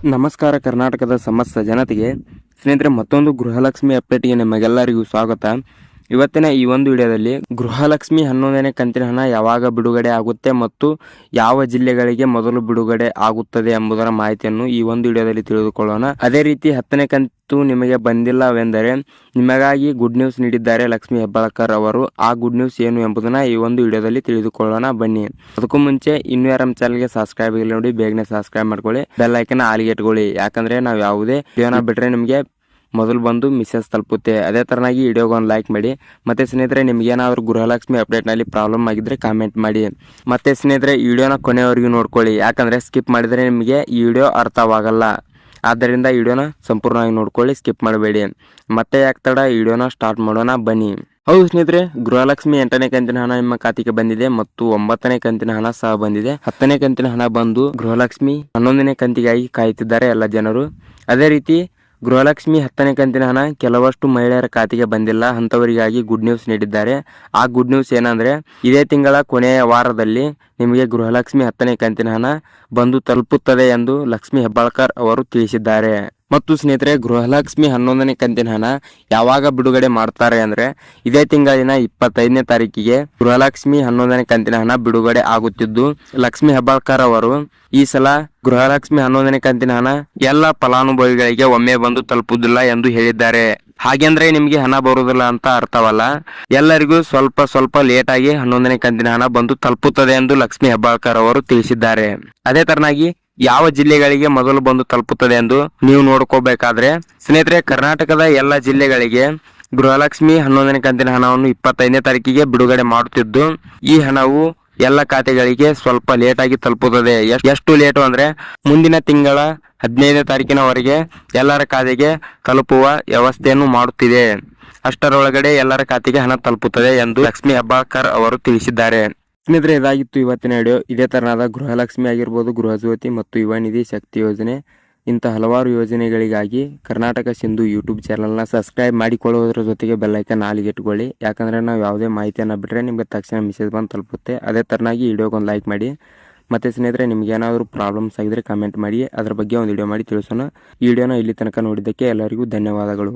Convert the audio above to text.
ನಮಸ್ಕಾರ ಕರ್ನಾಟಕದ ಸಮಸ್ತ ಜನತೆಗೆ ಸ್ನೇಹಿತರೆ, ಮತ್ತೊಂದು ಗೃಹಲಕ್ಷ್ಮಿ ಅಪ್ಡೇಟ್ಗೆ ನಿಮಗೆಲ್ಲರಿಗೂ ಸ್ವಾಗತ. ಇವತ್ತಿನ ಈ ಒಂದು ವಿಡಿಯೋದಲ್ಲಿ ಗೃಹಲಕ್ಷ್ಮಿ 11ನೇ ಕಂತಿನ ಹಣ ಯಾವಾಗ ಬಿಡುಗಡೆ ಆಗುತ್ತೆ ಮತ್ತು ಯಾವ ಜಿಲ್ಲೆಗಳಿಗೆ ಮೊದಲು ಬಿಡುಗಡೆ ಆಗುತ್ತದೆ ಎಂಬುದರ ಮಾಹಿತಿಯನ್ನು ಈ ಒಂದು ವಿಡಿಯೋದಲ್ಲಿ ತಿಳಿದುಕೊಳ್ಳೋಣ. ಅದೇ ರೀತಿ 10ನೇ ಕಂತು ನಿಮಗೆ ಬಂದಿಲ್ಲವೆಂದರೆ ನಿಮಗಾಗಿ ಗುಡ್ ನ್ಯೂಸ್ ನೀಡಿದ್ದಾರೆ ಲಕ್ಷ್ಮಿ ಹೆಬ್ಬಾಳ್ಕರ್ ಅವರು. ಆ ಗುಡ್ ನ್ಯೂಸ್ ಏನು ಎಂಬುದನ್ನ ಈ ಒಂದು ವಿಡಿಯೋದಲ್ಲಿ ತಿಳಿದುಕೊಳ್ಳೋಣ ಬನ್ನಿ. ಅದಕ್ಕೂ ಮುಂಚೆ ಇನ್ನೂ ಯಾರ ನಮ್ಮ ಚಾನಲ್ಗೆ ಸಬ್ಸ್ಕ್ರೈಬ್ ಆಗಿಲ್ಲ ನೋಡಿ, ಬೇಗನೆ ಸಬ್ಸ್ಕ್ರೈಬ್ ಮಾಡ್ಕೊಳ್ಳಿ, ಬೆಲ್ ಐಕನ್ ಆಲ್ಗೆ ಇಟ್ಕೊಳ್ಳಿ. ಯಾಕಂದ್ರೆ ನಾವು ಯಾವುದೇ ವಿಡಿಯೋನ ಬಿಟ್ರೆ ನಿಮಗೆ ಮೊದಲು ಬಂದು ಮೆಸೇಜ್ ತಲುಪುತ್ತೆ. ಅದೇ ತರನಾಗಿ ವಿಡಿಯೋಗೆ ಒಂದು ಲೈಕ್ ಮಾಡಿ. ಮತ್ತೆ ಸ್ನೇಹಿತರೆ, ನಿಮಗೇನಾದರೂ ಗೃಹಲಕ್ಷ್ಮಿ ಅಪ್ಡೇಟ್ನಲ್ಲಿ ಪ್ರಾಬ್ಲಮ್ ಆಗಿದ್ರೆ ಕಾಮೆಂಟ್ ಮಾಡಿ. ಮತ್ತೆ ಸ್ನೇಹಿತರೆ, ಈ ವಿಡಿಯೋನ ಕೊನೆಯವರೆಗೂ ನೋಡ್ಕೊಳ್ಳಿ, ಯಾಕಂದ್ರೆ ಸ್ಕಿಪ್ ಮಾಡಿದರೆ ನಿಮಗೆ ಈ ವಿಡಿಯೋ ಅರ್ಥವಾಗಲ್ಲ. ಆದ್ದರಿಂದ ಈ ವಿಡಿಯೋನ ಸಂಪೂರ್ಣವಾಗಿ ನೋಡ್ಕೊಳ್ಳಿ, ಸ್ಕಿಪ್ ಮಾಡಬೇಡಿ. ಮತ್ತೆ ಯಾಕೆ ತಡ, ಈ ವಿಡಿಯೋನ ಸ್ಟಾರ್ಟ್ ಮಾಡೋಣ ಬನ್ನಿ. ಹೌದು ಸ್ನೇಹಿತರೆ, ಗೃಹಲಕ್ಷ್ಮಿ 8ನೇ ಕಂತಿನ ಹಣ ನಿಮ್ಮ ಖಾತೆಗೆ ಬಂದಿದೆ ಮತ್ತು 9ನೇ ಕಂತಿನ ಹಣ ಸಹ ಬಂದಿದೆ. 10ನೇ ಕಂತಿನ ಹಣ ಬಂದು ಗೃಹಲಕ್ಷ್ಮಿ 11ನೇ ಕಂತಿಗಾಗಿ ಕಾಯುತ್ತಿದ್ದಾರೆ ಎಲ್ಲ ಜನರು. ಅದೇ ರೀತಿ ಗೃಹಲಕ್ಷ್ಮಿ 10ನೇ ಕಂತಿನ ಹಣ ಕೆಲವಷ್ಟು ಮಹಿಳೆಯರ ಖಾತೆಗೆ ಬಂದಿಲ್ಲ, ಅಂತವರಿಗಾಗಿ ಗುಡ್ ನ್ಯೂಸ್ ನೀಡಿದ್ದಾರೆ. ಆ ಗುಡ್ ನ್ಯೂಸ್ ಏನಂದ್ರೆ, ಇದೇ ತಿಂಗಳ ಕೊನೆಯ ವಾರದಲ್ಲಿ ನಿಮಗೆ ಗೃಹಲಕ್ಷ್ಮಿ 10ನೇ ಕಂತಿನ ಹಣ ಬಂದು ತಲುಪುತ್ತದೆ ಎಂದು ಲಕ್ಷ್ಮಿ ಹೆಬ್ಬಾಳ್ಕರ್ ಅವರು ತಿಳಿಸಿದ್ದಾರೆ. ಮತ್ತು ಸ್ನೇಹಿತರೆ, ಗೃಹಲಕ್ಷ್ಮಿ 11ನೇ ಕಂತಿನ ಹಣ ಯಾವಾಗ ಬಿಡುಗಡೆ ಮಾಡ್ತಾರೆ ಅಂದ್ರೆ ಇದೇ ತಿಂಗಳಿನ 25ನೇ ತಾರೀಕಿಗೆ ಗೃಹಲಕ್ಷ್ಮಿ 11ನೇ ಕಂತಿನ ಹಣ ಬಿಡುಗಡೆ ಆಗುತ್ತಿದ್ದು, ಲಕ್ಷ್ಮಿ ಹೆಬ್ಬಾಳ್ಕರ್ ಅವರು ಈ ಸಲ ಗೃಹಲಕ್ಷ್ಮಿ 11ನೇ ಕಂತಿನ ಹಣ ಎಲ್ಲ ಫಲಾನುಭವಿಗಳಿಗೆ ಒಮ್ಮೆ ಬಂದು ತಲುಪುವುದಿಲ್ಲ ಎಂದು ಹೇಳಿದ್ದಾರೆ. ಹಾಗೆಂದ್ರೆ ನಿಮ್ಗೆ ಹಣ ಬರುವುದಿಲ್ಲ ಅಂತ ಅರ್ಥವಲ್ಲ, ಎಲ್ಲರಿಗೂ ಸ್ವಲ್ಪ ಸ್ವಲ್ಪ ಲೇಟ್ ಆಗಿ 11ನೇ ಕಂತಿನ ಹಣ ಬಂದು ತಲುಪುತ್ತದೆ ಎಂದು ಲಕ್ಷ್ಮಿ ಹೆಬ್ಬಾಳ್ಕರ್ ಅವರು ತಿಳಿಸಿದ್ದಾರೆ. ಅದೇ ತರನಾಗಿ ಯಾವ ಜಿಲ್ಲೆಗಳಿಗೆ ಮೊದಲು ಬಂದು ತಲುಪುತ್ತದೆ ಎಂದು ನೀವು ನೋಡ್ಕೋಬೇಕಾದ್ರೆ ಸ್ನೇಹಿತರೆ, ಕರ್ನಾಟಕದ ಎಲ್ಲ ಜಿಲ್ಲೆಗಳಿಗೆ ಗೃಹಲಕ್ಷ್ಮಿ 11ನೇ ಕಂತಿನ ಹಣವನ್ನು 25ನೇ ತಾರೀಕಿಗೆ ಬಿಡುಗಡೆ ಮಾಡುತ್ತಿದ್ದು, ಈ ಹಣವು ಎಲ್ಲ ಖಾತೆಗಳಿಗೆ ಸ್ವಲ್ಪ ಲೇಟ್ ಆಗಿ ತಲುಪುತ್ತದೆ. ಎಷ್ಟು ಲೇಟು ಅಂದ್ರೆ ಮುಂದಿನ ತಿಂಗಳ 15ನೇ ತಾರೀಕಿನವರೆಗೆ ಎಲ್ಲರ ಖಾತೆಗೆ ತಲುಪುವ ವ್ಯವಸ್ಥೆಯನ್ನು ಮಾಡುತ್ತಿದೆ. ಅಷ್ಟರೊಳಗಡೆ ಎಲ್ಲರ ಖಾತೆಗೆ ಹಣ ತಲುಪುತ್ತದೆ ಎಂದು ಲಕ್ಷ್ಮಿ ಹೆಬ್ಬಾಳ್ಕರ್ ಅವರು ತಿಳಿಸಿದ್ದಾರೆ. ಸ್ನೇಹಿತರೆ, ಇದಾಗಿತ್ತು ಇವತ್ತಿನ ವಿಡಿಯೋ. ಇದೇ ತರನಾದ ಗೃಹಲಕ್ಷ್ಮಿ ಆಗಿರ್ಬೋದು, ಗೃಹಜ್ಯೋತಿ ಮತ್ತು ಯುವ ನಿಧಿ ಶಕ್ತಿ ಯೋಜನೆ, ಇಂಥ ಹಲವಾರು ಯೋಜನೆಗಳಿಗಾಗಿ ಕರ್ನಾಟಕ ಸಿಂಧು ಯೂಟ್ಯೂಬ್ ಚಾನಲ್ನ ಸಬ್ಸ್ಕ್ರೈಬ್ ಮಾಡಿಕೊಳ್ಳುವುದರ ಜೊತೆಗೆ ಬೆಲ್ಲೈಕನ್ ಆಲಿಗೆ ಇಟ್ಕೊಳ್ಳಿ. ಯಾಕಂದರೆ ನಾವು ಯಾವುದೇ ಮಾಹಿತಿಯನ್ನು ಬಿಟ್ಟರೆ ನಿಮಗೆ ತಕ್ಷಣ ಮೆಸೇಜ್ ಬಂದು ತಲುಪುತ್ತೆ. ಅದೇ ತರನಾಗಿ ವಿಡಿಯೋಗೆ ಒಂದು ಲೈಕ್ ಮಾಡಿ. ಮತ್ತು ಸ್ನೇಹಿತರೆ, ನಿಮ್ಗೆ ಏನಾದರೂ ಪ್ರಾಬ್ಲಮ್ಸ್ ಆಗಿದ್ರೆ ಕಮೆಂಟ್ ಮಾಡಿ, ಅದರ ಬಗ್ಗೆ ಒಂದು ವಿಡಿಯೋ ಮಾಡಿ ತಿಳಿಸೋಣ. ಈ ವಿಡಿಯೋನ ಇಲ್ಲಿ ತನಕ ನೋಡಿದ್ದಕ್ಕೆ ಎಲ್ಲರಿಗೂ ಧನ್ಯವಾದಗಳು.